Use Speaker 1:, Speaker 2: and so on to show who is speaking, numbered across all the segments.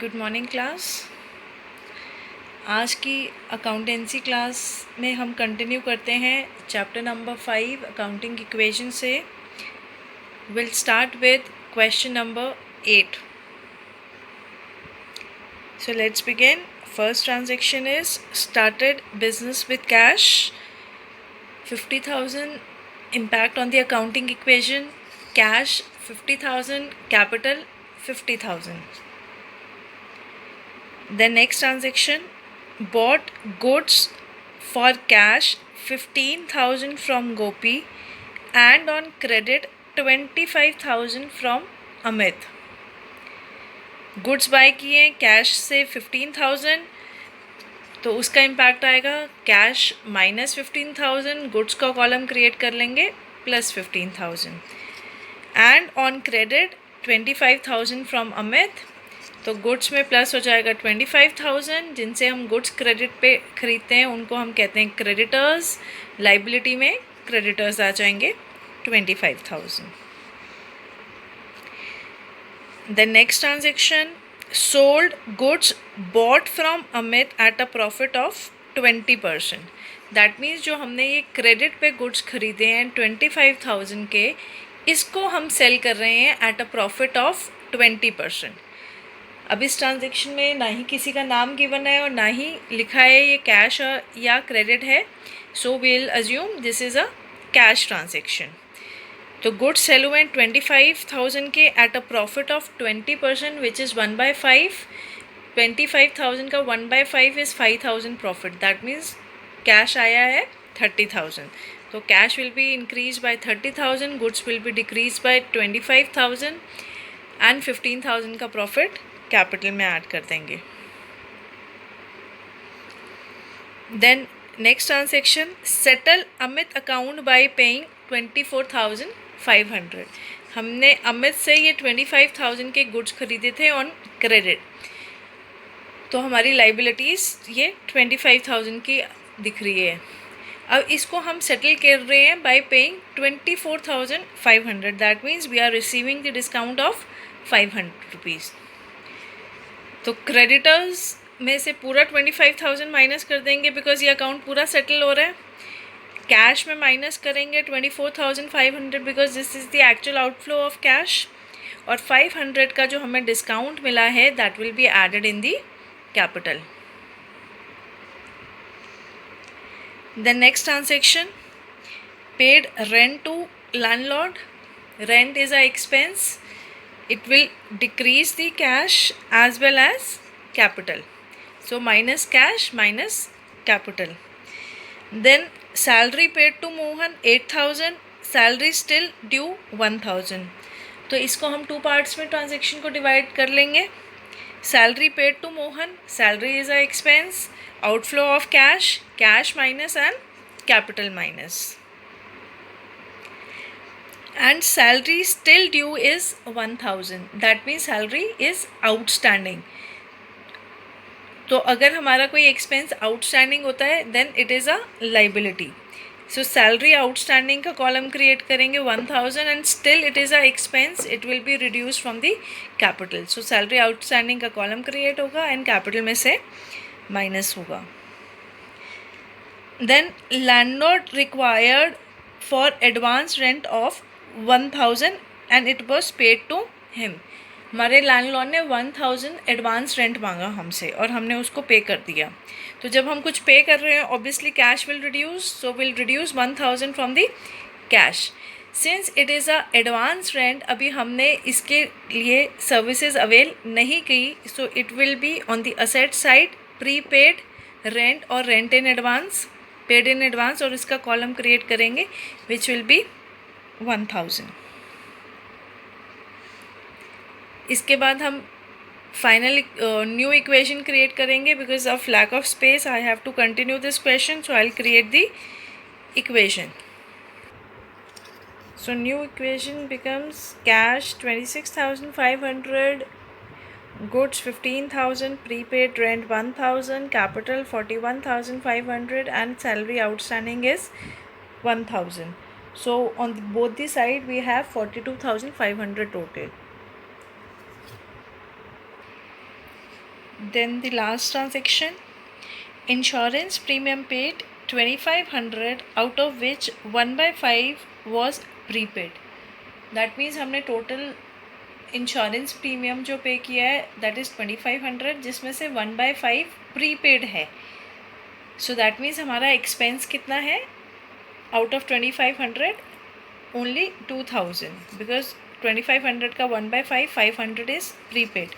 Speaker 1: Good morning class. आज की accountancy class में हम कंटिन्यू करते हैं चैप्टर नंबर 5 अकाउंटिंग इक्वेशन से। Will start with question number 8। So let's begin. First transaction is started business with cash 50,000 impact on the accounting equation, cash 50,000, capital 50,000. The next transaction, bought goods for cash 15,000 from Gopi and on credit 25,000 from Amit. Goods by किए cash से 15,000, तो उसका impact आएगा cash minus 15,000, goods का column create कर लेंगे plus 15,000 and on credit 25,000 from Amit. तो goods में प्लस हो जाएगा 25,000, जिनसे हम गुड्स क्रेडिट पे ख़रीदते हैं उनको हम कहते हैं क्रेडिटर्स। लाइबिलिटी में क्रेडिटर्स आ जाएंगे 25,000। The next transaction, sold goods bought from Amit eight a profit of 20%। That means जो हमने ये क्रेडिट पे गुड्स खरीदे हैं 25,000 के, इसको हम सेल कर रहे हैं एट अ प्रॉफिट ऑफ 20%। अब इस ट्रांजेक्शन में ना ही किसी का नाम गिवन है और ना ही लिखा है ये कैश या क्रेडिट है, so we will assume this is a cash transaction. तो गुड्स सेल हुए 25,000 के at a profit of 20%, which is 1/5। 25,000 का 1/5 is 5,000 profit. That means cash आया है 30,000। तो cash will be increase by 30,000, goods will be decrease by 25,000 and 15,000 का profit capital में add कर देंगे। Then next transaction, settle Amit account by paying 24,500। हमने अमित से ये 25,000 के गुड्स खरीदे थे ऑन क्रेडिट, तो हमारी लाइबिलिटीज़ ये 25,000 की दिख रही है। अब इसको हम सेटल कर रहे हैं by paying 24,500। That means we are receiving the discount of 500 rupees. तो क्रेडिटर्स में से पूरा 25,000 माइनस कर देंगे बिकॉज ये अकाउंट पूरा सेटल हो रहा है। कैश में माइनस करेंगे 24,500 because this is the actual outflow of cash, और 500 का जो हमें डिस्काउंट मिला है that will be added in the capital. The next transaction, paid rent to landlord. Rent is a expense, it will decrease the cash as well as capital. So minus cash minus capital. Then salary paid to Mohan 8,000, salary still due 1,000. तो इसको हम two parts में transaction को divide कर लेंगे। Salary paid to Mohan, salary is a expense, outflow of cash, cash minus and capital minus, and salary still due is 1,000. that means salary is outstanding. तो अगर हमारा कोई एक्सपेंस आउटस्टैंडिंग होता है then it is a liability. So salary outstanding का column create करेंगे 1,000 and still it is a expense, it will be reduce from the capital. So salary outstanding का column create होगा एंड कैपिटल में से minus होगा। Then landlord required for advance rent of 1,000 and it was paid to him. हमारे landlord ने 1,000 advance rent मांगा हमसे और हमने उसको पे कर दिया। तो जब हम कुछ पे कर रहे हैं obviously cash will reduce, so will reduce 1,000 from the cash. Since it is a advance rent, अभी हमने इसके लिए सर्विसेज अवेल नहीं की, so it will be on the asset side prepaid rent और rent in advance, paid in advance, और इसका column create करेंगे विच विल बी 1,000। इसके बाद हम फाइनल न्यू इक्वेशन क्रिएट करेंगे because of lack of space I have to continue this question, so I will create the equation. So new equation becomes cash 26,500, goods 15,000, prepaid rent 1,000, capital 41,500 and salary outstanding is 1,000. So on both the side we have 42,500 total. Then the last transaction, insurance premium paid 2500 out of which 1/5 was prepaid. That means हमने total insurance premium जो पे किया है that is 2500, जिसमें से 1/5 prepaid है. So that means हमारा expense कितना है आउट ऑफ 2500? ओनली 2000, बिकॉज 2500 का 1/5 500 इज़ प्रीपेड.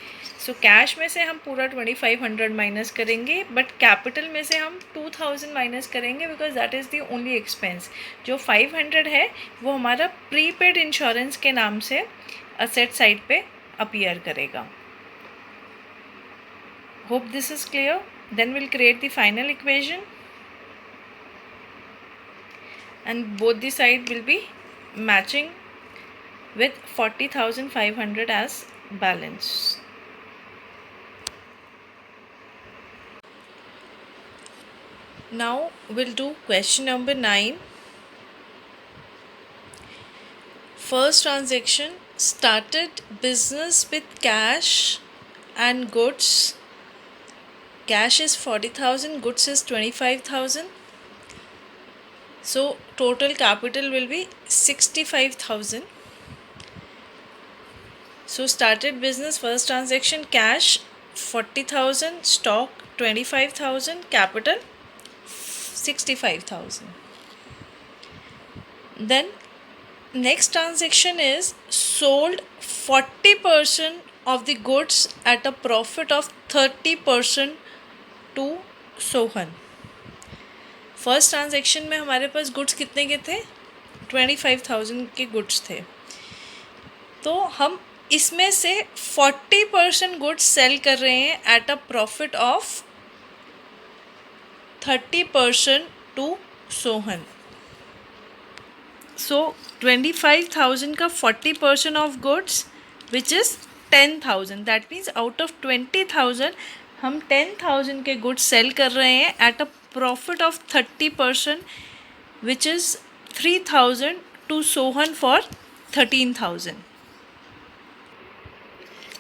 Speaker 1: सो कैश में से हम पूरा 2500 माइनस करेंगे, बट कैपिटल में से हम 2000 माइनस करेंगे because that is the only expense. जो 500 है वो हमारा प्रीपेड इंश्योरेंस के नाम से असेट साइड पे अपीयर करेगा. Hope this is clear. Then will create the final equation and both the side will be matching with 40,500 as balance. Now we'll do question number 9. First transaction, started business with cash and goods. Cash is 40,000, goods is 25,000. So total capital will be 65,000. So started business, first transaction, cash 40,000, stock 25,000, capital 65,000. Then next transaction is sold 40% of the goods at a profit of 30% to Sohan. First transaction में हमारे पास goods कितने के थे? 25,000 के goods थे. तो हम इसमें से 40% गुड्स सेल कर रहे हैं at a profit of 30% to Sohan. So 25,000 का 40% of goods which is 10,000. That means out of 20,000 हम 10,000 के गुड्स सेल कर रहे हैं at a profit of 30%, which is 3,000 to Sohan for 13,000.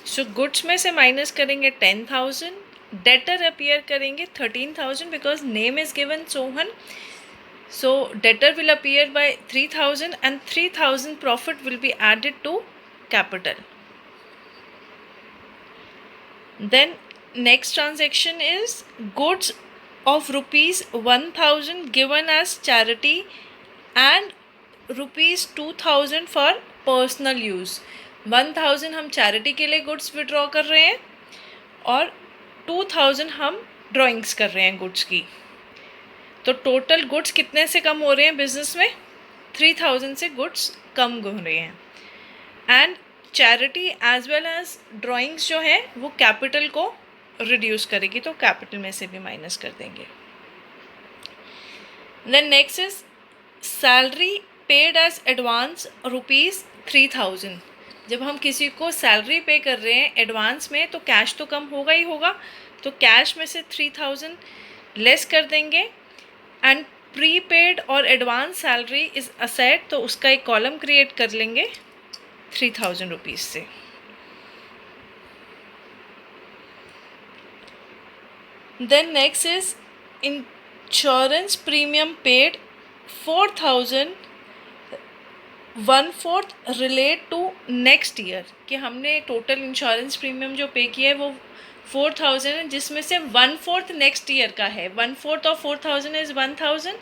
Speaker 1: So goods में से माइनस करेंगे 10,000, डेटर अपीयर करेंगे 13,000 because name is given Sohan. So debtor will appear by 3,000 and 3,000 profit will be added to capital. Then next transaction is goods of rupees 1,000 given as charity and rupees 2,000 for personal use. 1,000 हम charity के लिए goods withdraw कर रहे हैं और 2,000 हम drawings कर रहे हैं गुड्स की. तो टोटल गुड्स कितने से कम हो रहे हैं बिजनेस में? 3,000 से गुड्स कम हो रहे हैं. And charity as well as drawings जो है वो कैपिटल को रिड्यूस करेगी, तो कैपिटल में से भी माइनस कर देंगे. Then next is salary paid as advance ₹3,000. जब हम किसी को सैलरी पे कर रहे हैं एडवांस में तो कैश तो कम होगा ही होगा, तो कैश में से 3,000 लेस कर देंगे. एंड प्रीपेड और एडवांस सैलरी इज़ असेट, तो उसका एक कॉलम क्रिएट कर लेंगे 3,000 रुपीज़ से. Then next is insurance premium paid 4,000, 1/4 relate to next year. कि हमने टोटल इंश्योरेंस प्रीमियम जो पे किया है वो 4,000 है, जिसमें से 1/4 नेक्स्ट ईयर का है. 1/4 of 4,000 is 1,000.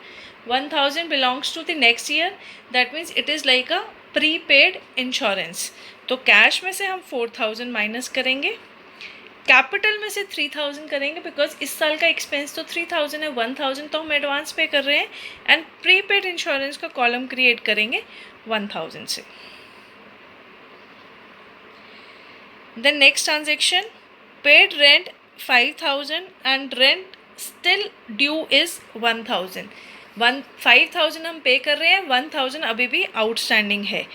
Speaker 1: 1,000 belongs to the next year. That means it is like a prepaid insurance. तो कैश में से हम 4,000 माइनस करेंगे, कैपिटल में से 3,000 करेंगे बिकॉज इस साल का एक्सपेंस तो 3,000 है. 1,000 तो हम एडवांस पे कर रहे हैं एंड प्रीपेड इंश्योरेंस का कॉलम क्रिएट करेंगे 1,000 से. Then next transaction, paid rent 5,000 and rent still due is 1,000. 5,000 हम पे कर रहे हैं, 1,000 अभी भी आउटस्टैंडिंग है.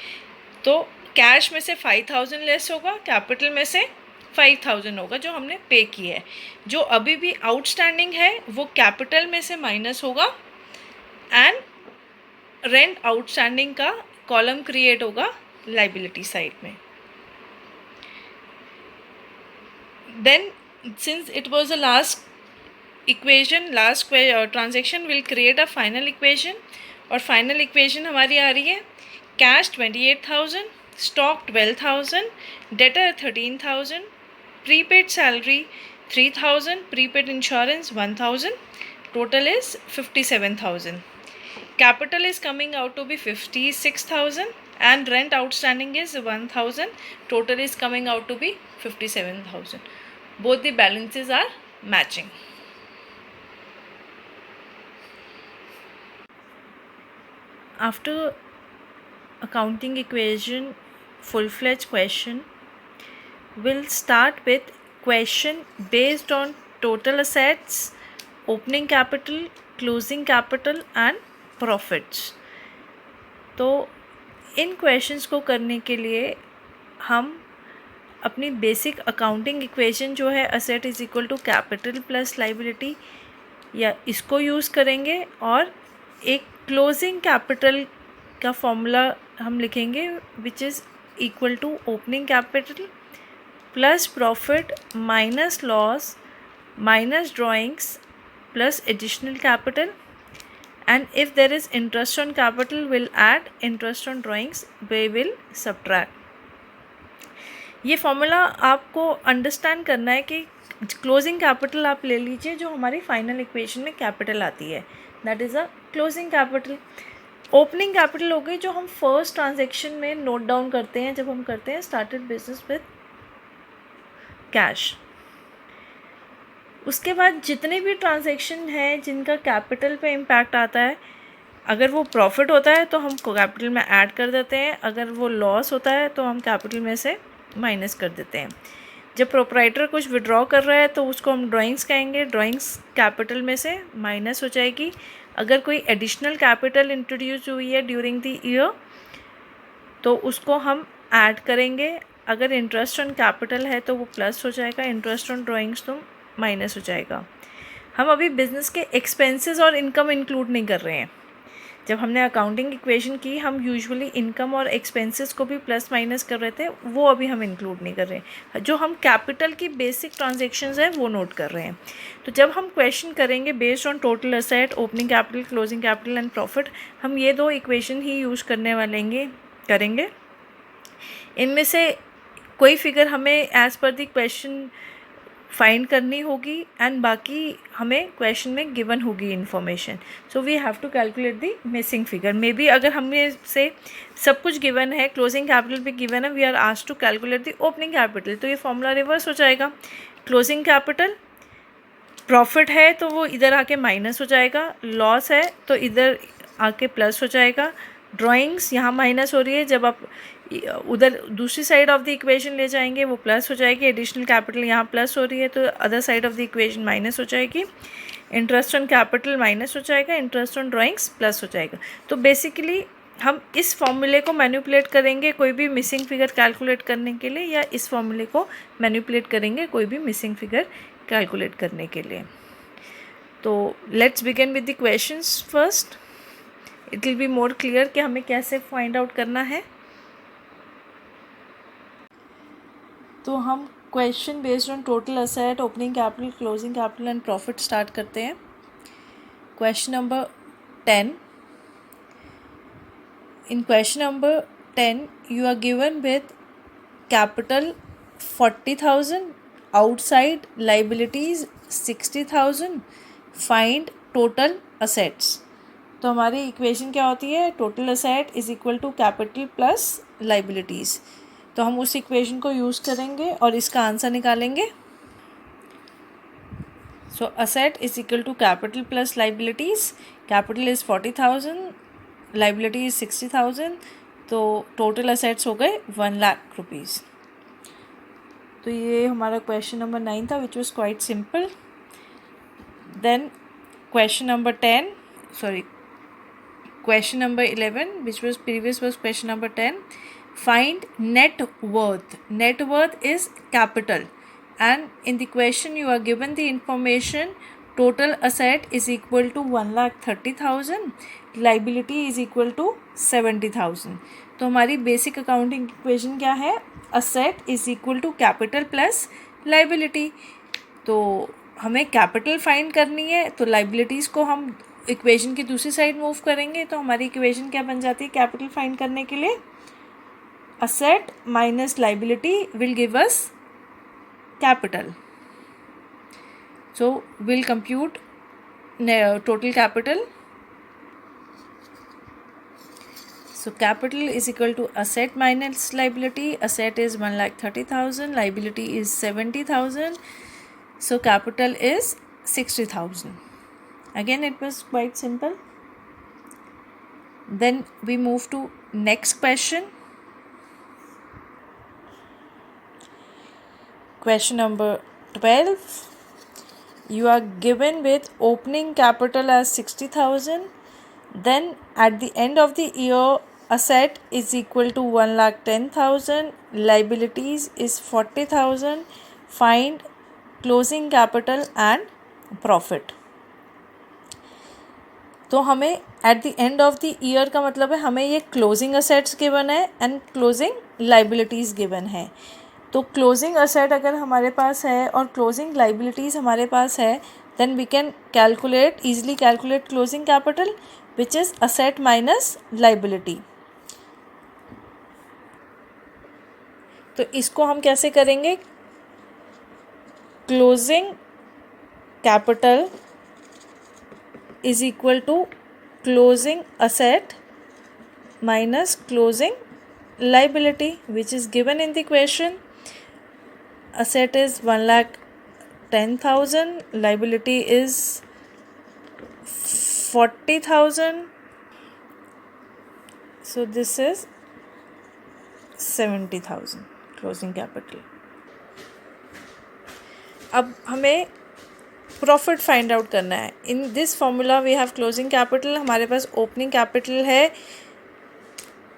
Speaker 1: तो कैश में से 5,000 लेस होगा, कैपिटल में से 5,000 होगा जो हमने पे किया है. जो अभी भी आउटस्टैंडिंग है वो कैपिटल में से माइनस होगा एंड रेंट आउटस्टैंडिंग का कॉलम क्रिएट होगा लाइबिलिटी साइड में. Then since it was the last equation, last transaction, will create a final equation. और फाइनल इक्वेशन हमारी आ रही है cash 28,000, stock 12,000, debtor 13,000, prepaid salary 3,000, prepaid insurance 1,000, total is 57,000. Capital is coming out to be 56,000 and rent outstanding is 1,000. Total is coming out to be 57,000. Both the balances are matching. After accounting equation full-fledged question, we'll start with question based on total assets, opening capital, closing capital and profits. तो इन questions को करने के लिए हम अपनी basic accounting equation जो है asset is equal to capital plus liability या इसको यूज़ करेंगे और एक क्लोजिंग कैपिटल का फॉर्मूला हम लिखेंगे which is equal to opening capital plus profit minus loss minus drawings plus additional capital, and if there is interest on capital we'll add, interest on drawings we will subtract. ये formula आपको understand करना है कि closing capital आप ले लीजिए जो हमारी फाइनल इक्वेशन में कैपिटल आती है, that is a closing capital. Opening capital हो गई जो हम फर्स्ट ट्रांजेक्शन में नोट डाउन करते हैं जब हम करते हैं स्टार्टेड बिजनेस विद कैश. उसके बाद जितने भी ट्रांजैक्शन हैं जिनका कैपिटल पे इम्पैक्ट आता है, अगर वो प्रॉफिट होता है तो हम कैपिटल में ऐड कर देते हैं, अगर वो लॉस होता है तो हम कैपिटल में से माइनस कर देते हैं. जब प्रोप्राइटर कुछ विड्रॉ कर रहा है तो उसको हम ड्राइंग्स कहेंगे, ड्राइंग्स कैपिटल में से माइनस हो जाएगी. अगर कोई एडिशनल कैपिटल इंट्रोड्यूस हुई है ड्यूरिंग द ईयर तो उसको हम ऐड करेंगे. अगर इंटरेस्ट ऑन कैपिटल है तो वो प्लस हो जाएगा, इंटरेस्ट ऑन ड्राइंग्स तो माइनस हो जाएगा. हम अभी बिज़नेस के एक्सपेंसेस और इनकम इंक्लूड नहीं कर रहे हैं. जब हमने अकाउंटिंग इक्वेशन की हम यूजुअली इनकम और एक्सपेंसेस को भी प्लस माइनस कर रहे थे, वो अभी हम इंक्लूड नहीं कर रहे हैं. जो हम कैपिटल की बेसिक ट्रांजेक्शन्स हैं वो नोट कर रहे हैं. तो जब हम क्वेश्चन करेंगे based on total asset, opening capital, closing capital and profit, हम ये दो इक्वेशन ही यूज़ करने वाले करेंगे. इनमें से कोई फिगर हमें as per the question find करनी होगी एंड बाकी हमें क्वेश्चन में गिवन होगी information. So we have to calculate the missing figure. Maybe अगर हमें से सब कुछ गिवन है, क्लोजिंग कैपिटल भी गिवन है, we are asked to calculate the opening capital, तो ये फॉर्मूला रिवर्स हो जाएगा. क्लोजिंग कैपिटल प्रॉफिट है तो वो इधर आके माइनस हो जाएगा, लॉस है तो इधर आके प्लस हो जाएगा. ड्राइंग्स यहाँ माइनस हो रही है, जब आप उधर दूसरी साइड ऑफ द इक्वेशन ले जाएंगे वो प्लस हो जाएगी. एडिशनल कैपिटल यहाँ प्लस हो रही है तो other side of the equation minus हो जाएगी. इंटरेस्ट ऑन कैपिटल माइनस हो जाएगा, इंटरेस्ट ऑन ड्राइंग्स प्लस हो जाएगा. तो बेसिकली हम इस फॉर्मूले को मैनिपुलेट करेंगे कोई भी मिसिंग फिगर कैलकुलेट करने के लिए, या इस फॉर्मूले को मैनिपुलेट करेंगे कोई भी मिसिंग फिगर कैलकुलेट करने के लिए. तो let's begin with the questions first. It will be more clear कि हमें कैसे फाइंड आउट करना है. तो हम question based on total asset, opening capital, closing capital and profit start करते हैं. Question number 10. In question number 10 you are given with capital 40,000, outside liabilities 60,000, find total assets. तो हमारी इक्वेशन क्या होती है? Total asset is equal to capital plus liabilities. तो हम उस इक्वेशन को यूज़ करेंगे और इसका आंसर निकालेंगे. So asset is equal to capital plus liabilities. Capital is 40,000, liability is 60,000, तो टोटल असेट्स हो गए 1,00,000 रुपीज़. तो ये हमारा क्वेश्चन नंबर 9 था which was quite simple. Then question number 10, sorry question number 11 which was previous was question number 10. Find net worth. Net worth is capital, and in the question you are given the information total asset is equal to 1,30,000, liability is equal to 70,000. तो हमारी basic accounting equation क्या है? asset is equal to capital plus liability. तो हमें capital find करनी है, तो liabilities को हम इक्वेशन की दूसरी साइड मूव करेंगे, तो हमारी इक्वेशन क्या बन जाती है कैपिटल फाइंड करने के लिए? Asset minus liability will give us capital. So we'll compute total capital. So capital is equal to asset minus liability. Asset is 1,30,000. Liability is 70,000. So capital is 60,000. Again, it was quite simple. Then we move to next question. Question number 12. You are given with opening capital as 60,000. Then at the end of the year, asset is equal to 1,10,000. Liabilities is 40,000. Find closing capital and profit. तो हमें at the end of the year का मतलब है हमें ये closing assets given है and closing liabilities given है. तो क्लोजिंग असेट अगर हमारे पास है और क्लोजिंग लाइबिलिटीज़ हमारे पास है, then we can easily calculate closing capital which is asset minus liability. तो इसको हम कैसे करेंगे? Closing capital is equal to closing asset minus closing liability which is given in the question. Asset is 1,10,000. Liability is 40,000. So this is 70,000 closing capital. अब हमें profit find out करना है. In this formula we have closing capital, हमारे पास opening capital है.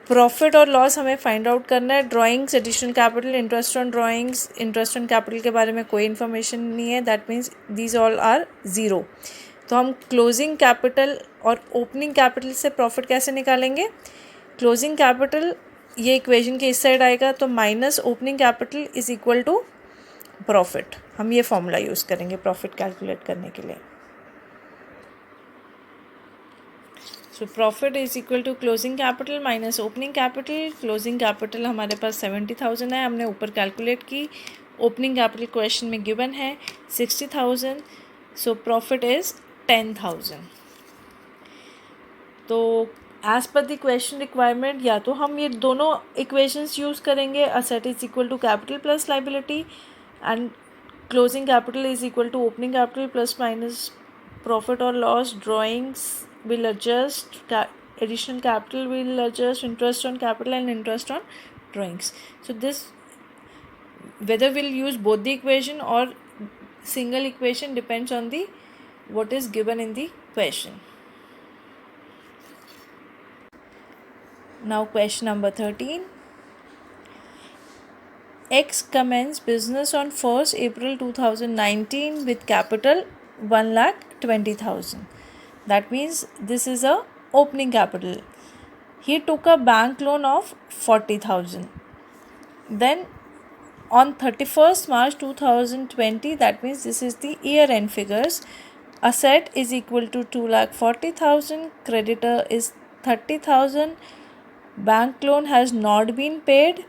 Speaker 1: Profit और loss हमें find out करना है. Drawings, additional capital, interest on drawings, interest on capital के बारे में कोई इन्फॉर्मेशन नहीं है. That means these all are zero. तो हम क्लोजिंग कैपिटल और ओपनिंग कैपिटल से प्रॉफिट कैसे निकालेंगे? क्लोजिंग कैपिटल ये इक्वेशन के इस साइड आएगा, तो minus opening capital is equal to profit. हम ये फॉर्मूला यूज़ करेंगे प्रॉफिट कैलकुलेट करने के लिए. So profit is equal to closing capital minus opening capital. Closing capital हमारे पास 70,000 है, हमने ऊपर कैलकुलेट की. ओपनिंग कैपिटल क्वेश्चन में गिवन है 60,000. So profit is 10,000. तो as per the question requirement या तो हम ये दोनों इक्वेशंस यूज़ करेंगे, asset is equal to capital plus liability and closing capital is equal to opening capital plus minus profit और loss. Drawings will adjust, additional capital will adjust, interest on capital and interest on drawings. So this, whether we'll use both the equation or single equation depends on the what is given in the question. Now question number 13. X commenced business on 1st April 2019 with capital 1,20,000. That means this is a opening capital. He took a bank loan of 40,000. Then on 31st March 2020, that means this is the year end figures, asset is equal to 2,40,000, creditor is 30,000, bank loan has not been paid.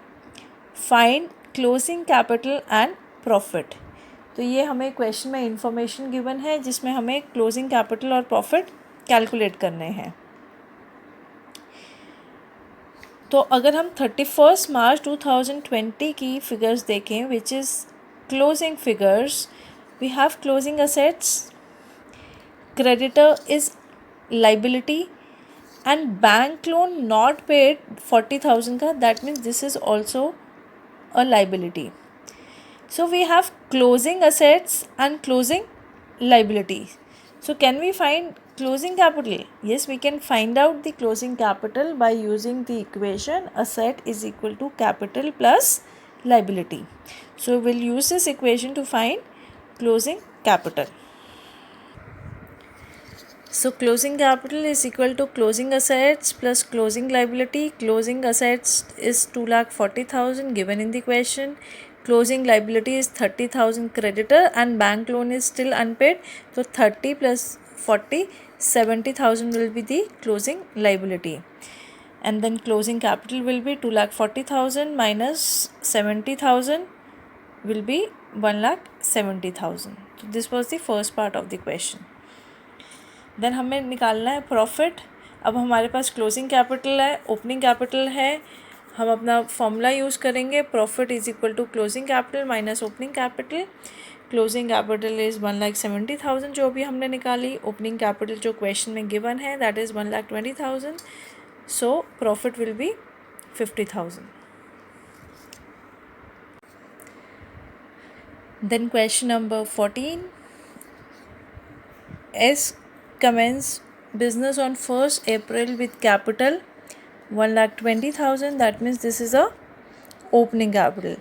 Speaker 1: Find closing capital and profit. तो ये हमें question में information given है जिसमें हमें closing capital और profit calculate करने हैं. तो अगर हम 31 मार्च 2020 की फिगर्स देखें which is closing figures, we have closing assets, creditor is liability and bank loan not paid 40,000 का. That means this is also a liability. So we have closing assets and closing liabilities. So can we find closing capital? Yes, we can find out the closing capital by using the equation asset is equal to capital plus liability. So we'll use this equation to find closing capital. So closing capital is equal to closing assets plus closing liability. Closing assets is 2,40,000 given in the question. Closing liability is 30,000 creditor and bank loan is still unpaid. So 30 plus 40, 70,000 will be the closing liability. And then closing capital will be 2,40,000 minus 70,000 will be 1,70,000. So this was the first part of the question. Then हमें निकालना है profit. अब हमारे पास closing capital है, opening capital है. हम अपना फॉर्मूला यूज़ करेंगे. Profit is equal to closing capital minus opening capital. Closing capital is 1,70,000 जो भी हमने निकाली. ओपनिंग कैपिटल जो क्वेश्चन में गिवन है that is 1,20,000. So profit will be 50,000. Then question number 14. S commenced business on 1st April with capital 1,20,000. That means this is a opening capital.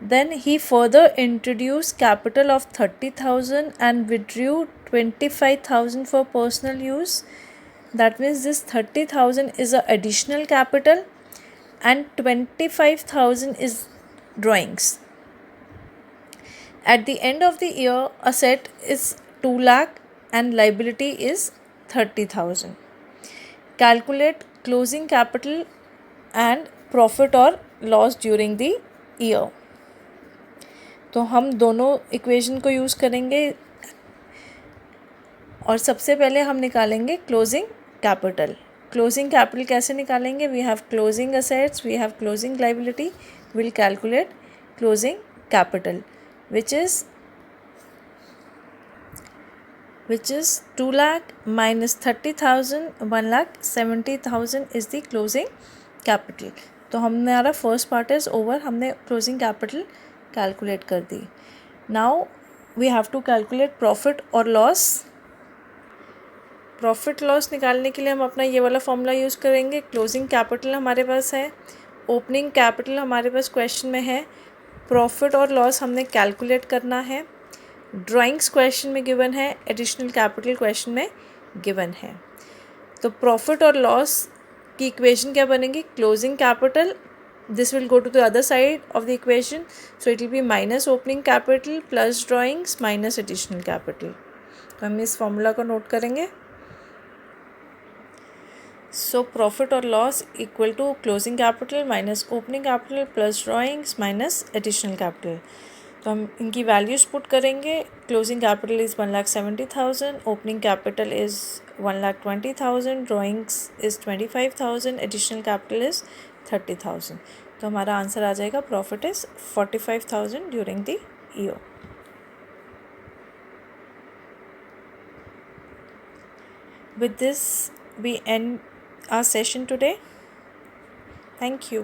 Speaker 1: Then he further introduced capital of 30,000 and withdrew 25,000 for personal use. That means this 30,000 is a additional capital and 25,000 is drawings. At the end of the year, asset is 2 lakh and liability is 30,000. Calculate closing capital and profit or loss during the year. तो हम दोनों equation को use करेंगे और सबसे पहले हम निकालेंगे क्लोजिंग कैपिटल. क्लोजिंग कैपिटल कैसे निकालेंगे? We have closing assets, we have closing liability. Will calculate closing capital which is 2 lakh minus 30,000, 1,70,000 is the closing capital. तो हमारा फर्स्ट पार्ट इज़ ओवर. हमने क्लोजिंग कैपिटल कैलकुलेट कर दी. Now we have to calculate profit और loss. Profit loss निकालने के लिए हम अपना ये वाला फॉर्मूला यूज़ करेंगे. क्लोजिंग कैपिटल हमारे पास है, ओपनिंग कैपिटल हमारे पास क्वेश्चन में है, प्रॉफिट और लॉस हमने कैलकुलेट करना है. ड्राइंग्स क्वेश्चन में गिवन है, एडिशनल कैपिटल क्वेश्चन में गिवन है. तो प्रॉफिट और लॉस की इक्वेशन क्या बनेगी? Closing capital, this will go to the other side of the equation. So it will be minus opening capital plus drawings minus additional capital. तो हम इस फॉर्मूला को नोट करेंगे. सो प्रॉफिट और loss equal to closing capital minus opening capital plus drawings minus additional capital. तो हम इनकी values put करेंगे. Closing capital is 1,70,000, opening capital is 1,20,000, drawings is 25,000, additional capital is 30,000. तो हमारा आंसर आ जाएगा profit is 45,000 during the year. With this, we end our session today. Thank you.